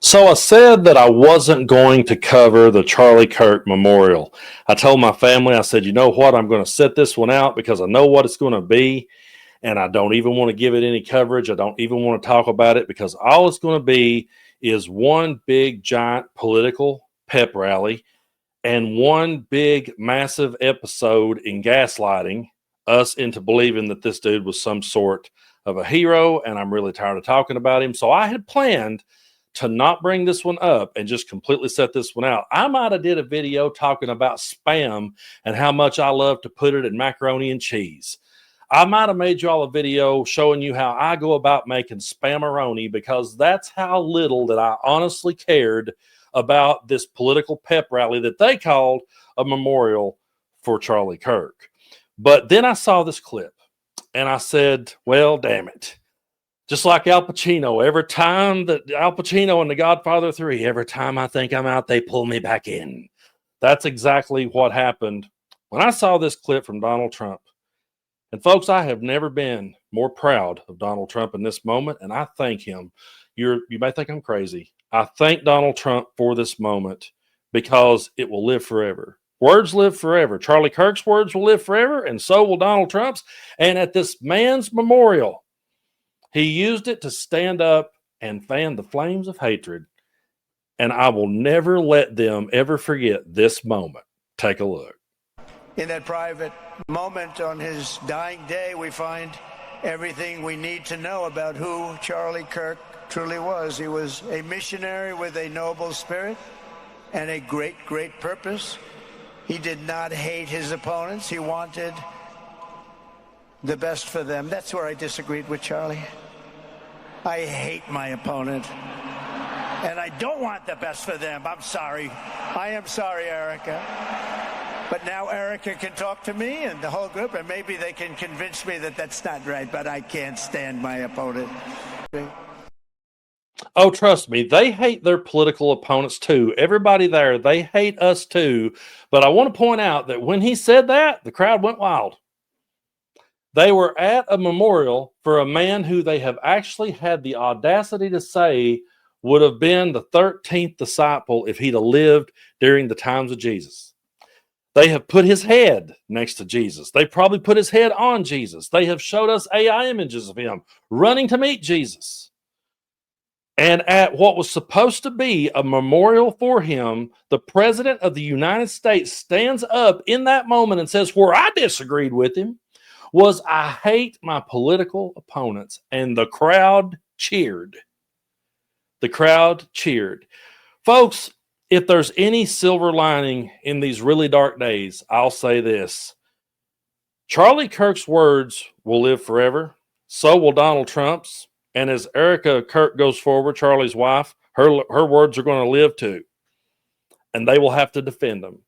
So I said that I wasn't going to cover the Charlie Kirk Memorial. I told my family, I said, you know what? I'm going to set this one out because I know what it's going to be, and I don't even want to give it any coverage. I don't even want to talk about it because all it's going to be is one big, giant political pep rally and one big, massive episode in gaslighting us into believing that this dude was some sort of a hero, and I'm really tired of talking about him. So I had planned to not bring this one up and just completely set this one out. I might have did a video talking about spam and how much I love to put it in macaroni and cheese. I might have made y'all a video showing you how I go about making spamaroni because that's how little that I honestly cared about this political pep rally that they called a memorial for Charlie Kirk. But then I saw this clip and I said, well, damn it. Just like Al Pacino, every time that Al Pacino in The Godfather 3, every time I think I'm out, they pull me back in. That's exactly what happened when I saw this clip from Donald Trump. And folks, I have never been more proud of Donald Trump in this moment, and I thank him. You may think I'm crazy. I thank Donald Trump for this moment because it will live forever. Words live forever. Charlie Kirk's words will live forever, and so will Donald Trump's. And at this man's memorial, he used it to stand up and fan the flames of hatred. And I will never let them ever forget this moment. Take a look. In that private moment on his dying day, we find everything we need to know about who Charlie Kirk truly was. He was a missionary with a noble spirit and a great, great purpose. He did not hate his opponents. He wanted the best for them. That's where I disagreed with Charlie. I hate my opponent, and I don't want the best for them. I'm sorry. I am sorry, Erica. But now Erica can talk to me and the whole group, and maybe they can convince me that that's not right, but I can't stand my opponent. Oh, trust me, they hate their political opponents too. Everybody there, they hate us too. But I want to point out that when he said that, the crowd went wild. They were at a memorial for a man who they have actually had the audacity to say would have been the 13th disciple if he'd have lived during the times of Jesus. They have put his head next to Jesus. They probably put his head on Jesus. They have showed us AI images of him running to meet Jesus. And at what was supposed to be a memorial for him, the president of the United States stands up in that moment and says, where I disagreed with him was I hate my political opponents. And the crowd cheered. The crowd cheered. Folks, if there's any silver lining in these really dark days, I'll say this. Charlie Kirk's words will live forever. So will Donald Trump's. And as Erica Kirk goes forward, Charlie's wife, her words are going to live too. And they will have to defend them.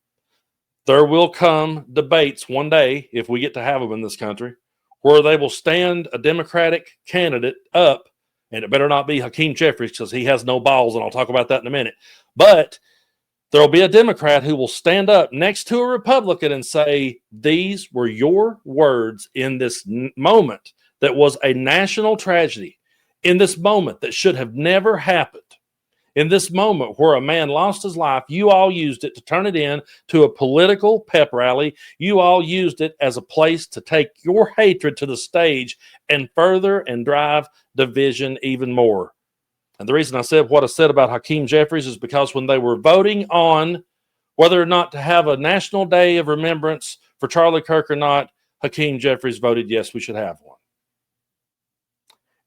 There will come debates one day, if we get to have them in this country, where they will stand a Democratic candidate up, and it better not be Hakeem Jeffries because he has no balls, and I'll talk about that in a minute. But there will be a Democrat who will stand up next to a Republican and say, these were your words in this moment that was a national tragedy, in this moment that should have never happened. In this moment where a man lost his life, you all used it to turn it into a political pep rally. You all used it as a place to take your hatred to the stage and further and drive division even more. And the reason I said what I said about Hakeem Jeffries is because when they were voting on whether or not to have a national day of remembrance for Charlie Kirk or not, Hakeem Jeffries voted yes, we should have one.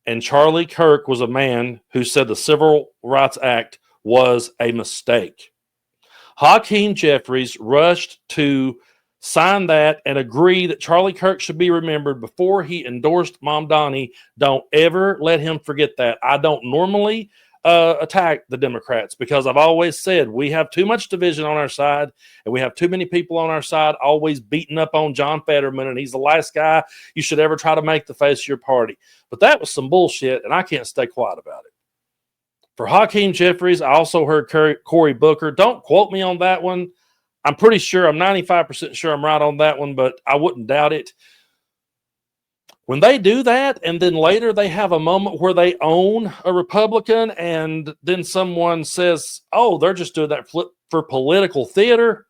And Charlie Kirk was a man who said the Civil Rights Act was a mistake. Hakeem Jeffries rushed to sign that and agree that Charlie Kirk should be remembered before he endorsed Mom Donnie. Don't ever let him forget that. I don't normally attack the Democrats because I've always said we have too much division on our side and we have too many people on our side always beating up on John Fetterman, and he's the last guy you should ever try to make the face of your party. But that was some bullshit, and I can't stay quiet about it. For Hakeem Jeffries, I also heard Cory Booker. Don't quote me on that one. I'm pretty sure, I'm 95% sure I'm right on that one, but I wouldn't doubt it. When they do that, and then later they have a moment where they own a Republican, and then someone says, oh, they're just doing that for political theater.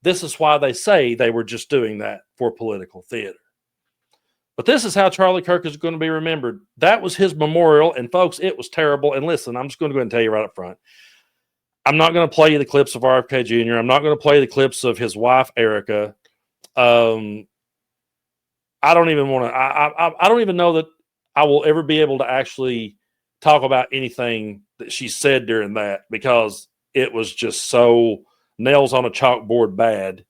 This is why they say they were just doing that for political theater. But this is how Charlie Kirk is going to be remembered. That was his memorial, and folks, it was terrible. And listen, I'm just going to go ahead and tell you right up front. I'm not going to play you the clips of RFK Jr. I'm not going to play the clips of his wife, Erica. I don't even want to. I don't even know that I will ever be able to actually talk about anything that she said during that, because it was just so nails on a chalkboard bad.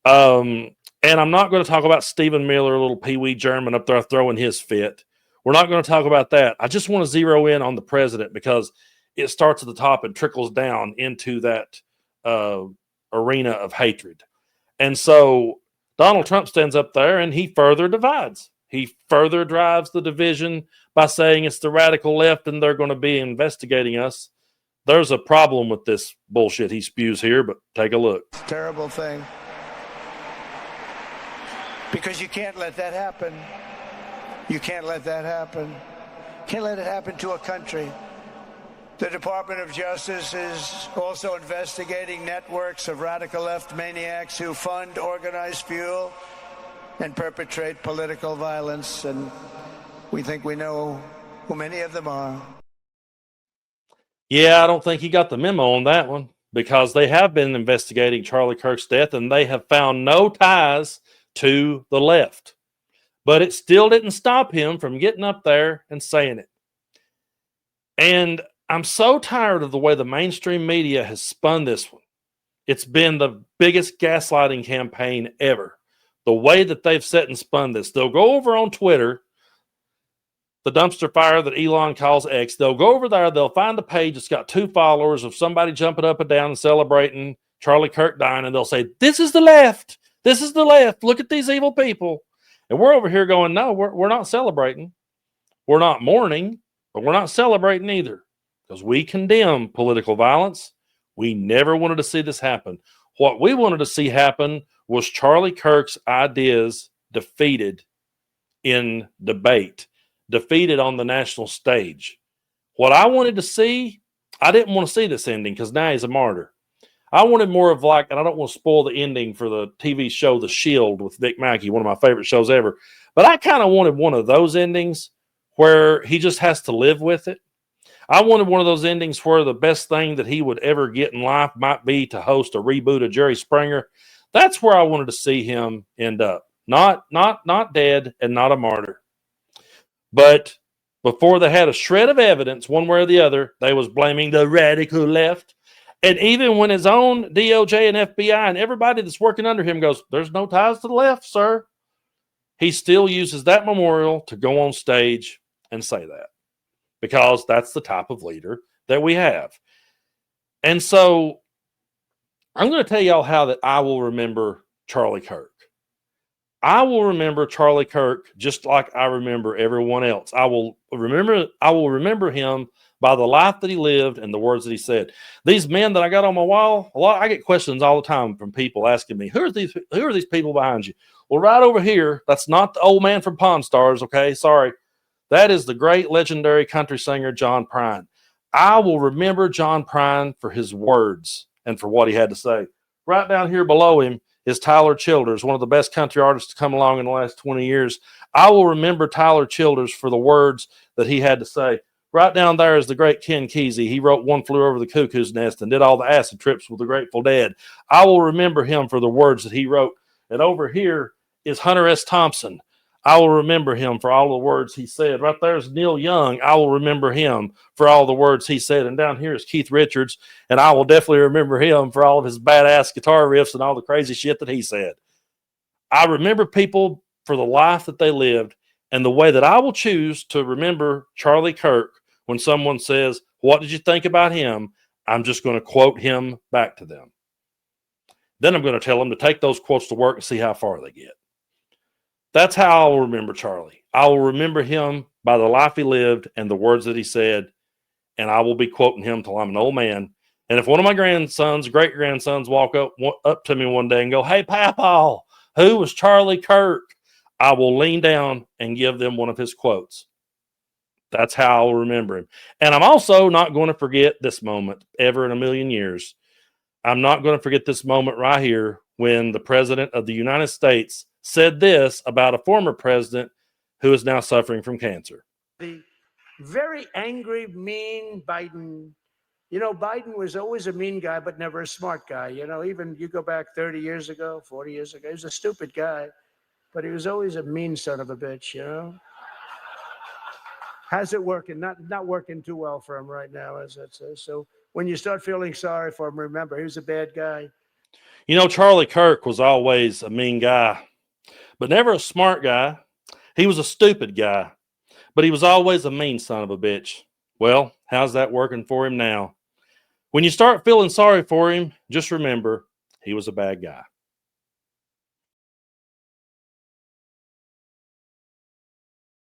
And I'm not going to talk about Stephen Miller, little Pee Wee German up there throwing his fit. We're not going to talk about that. I just want to zero in on the president, because it starts at the top and trickles down into that arena of hatred. And so Donald Trump stands up there and he further divides. He further drives the division by saying it's the radical left and they're going to be investigating us. There's a problem with this bullshit he spews here, but take a look. Terrible thing. Because you can't let that happen. You can't let that happen. Can't let it happen to a country. The Department of Justice is also investigating networks of radical left maniacs who fund, organize, fuel, and perpetrate political violence. And we think we know who many of them are. Yeah, I don't think he got the memo on that one, because they have been investigating Charlie Kirk's death and they have found no ties to the left. But it still didn't stop him from getting up there and saying it. And I'm so tired of the way the mainstream media has spun this one. It's been the biggest gaslighting campaign ever. The way that they've set and spun this. They'll go over on Twitter, the dumpster fire that Elon calls X. They'll go over there. They'll find a page that's got 2 followers of somebody jumping up and down and celebrating Charlie Kirk dying. And they'll say, this is the left. This is the left. Look at these evil people. And we're over here going, no, we're not celebrating. We're not mourning, but we're not celebrating either, because we condemn political violence. We never wanted to see this happen. What we wanted to see happen was Charlie Kirk's ideas defeated in debate, defeated on the national stage. What I wanted to see, I didn't want to see this ending, because now he's a martyr. I wanted more of like, and I don't want to spoil the ending for the TV show The Shield with Vic Mackey, one of my favorite shows ever. But I kind of wanted one of those endings where he just has to live with it. I wanted one of those endings where the best thing that he would ever get in life might be to host a reboot of Jerry Springer. That's where I wanted to see him end up. Not dead and not a martyr. But before they had a shred of evidence, one way or the other, they was blaming the radical left. And even when his own DOJ and FBI and everybody that's working under him goes, there's no ties to the left, sir, he still uses that memorial to go on stage and say that, because that's the type of leader that we have. And so I'm going to tell y'all how that I will remember Charlie Kirk. I will remember Charlie Kirk just like I remember everyone else. I will remember him by the life that he lived and the words that he said. These men that I got on my wall, I get questions all the time from people asking me, who are these people behind you? Well, right over here, that's not the old man from Pawn Stars, okay? Sorry. That is the great legendary country singer John Prine. I will remember John Prine for his words and for what he had to say. Right down here below him is Tyler Childers, one of the best country artists to come along in the last 20 years. I will remember Tyler Childers for the words that he had to say. Right down there is the great Ken Kesey. He wrote One Flew Over the Cuckoo's Nest and did all the acid trips with the Grateful Dead. I will remember him for the words that he wrote. And over here is Hunter S. Thompson. I will remember him for all the words he said. Right there is Neil Young. I will remember him for all the words he said. And down here is Keith Richards. And I will definitely remember him for all of his badass guitar riffs and all the crazy shit that he said. I remember people for the life that they lived, and the way that I will choose to remember Charlie Kirk. When someone says, what did you think about him? I'm just going to quote him back to them. Then I'm going to tell them to take those quotes to work and see how far they get. That's how I will remember Charlie. I will remember him by the life he lived and the words that he said, and I will be quoting him till I'm an old man. And if one of my grandsons, great-grandsons walk up to me one day and go, hey, Papa, who was Charlie Kirk? I will lean down and give them one of his quotes. That's how I'll remember him. And I'm also not going to forget this moment ever in a million years. I'm not going to forget this moment right here when the president of the United States said this about a former president who is now suffering from cancer. The very angry, mean Biden. You know, Biden was always a mean guy, but never a smart guy. You know, even you go back 30 years ago, 40 years ago, he was a stupid guy, but he was always a mean son of a bitch, you know? How's it working? Not working too well for him right now, as that says. So when you start feeling sorry for him, remember, he was a bad guy. You know, Charlie Kirk was always a mean guy, but never a smart guy. He was a stupid guy, but he was always a mean son of a bitch. Well, how's that working for him now? When you start feeling sorry for him, just remember he was a bad guy.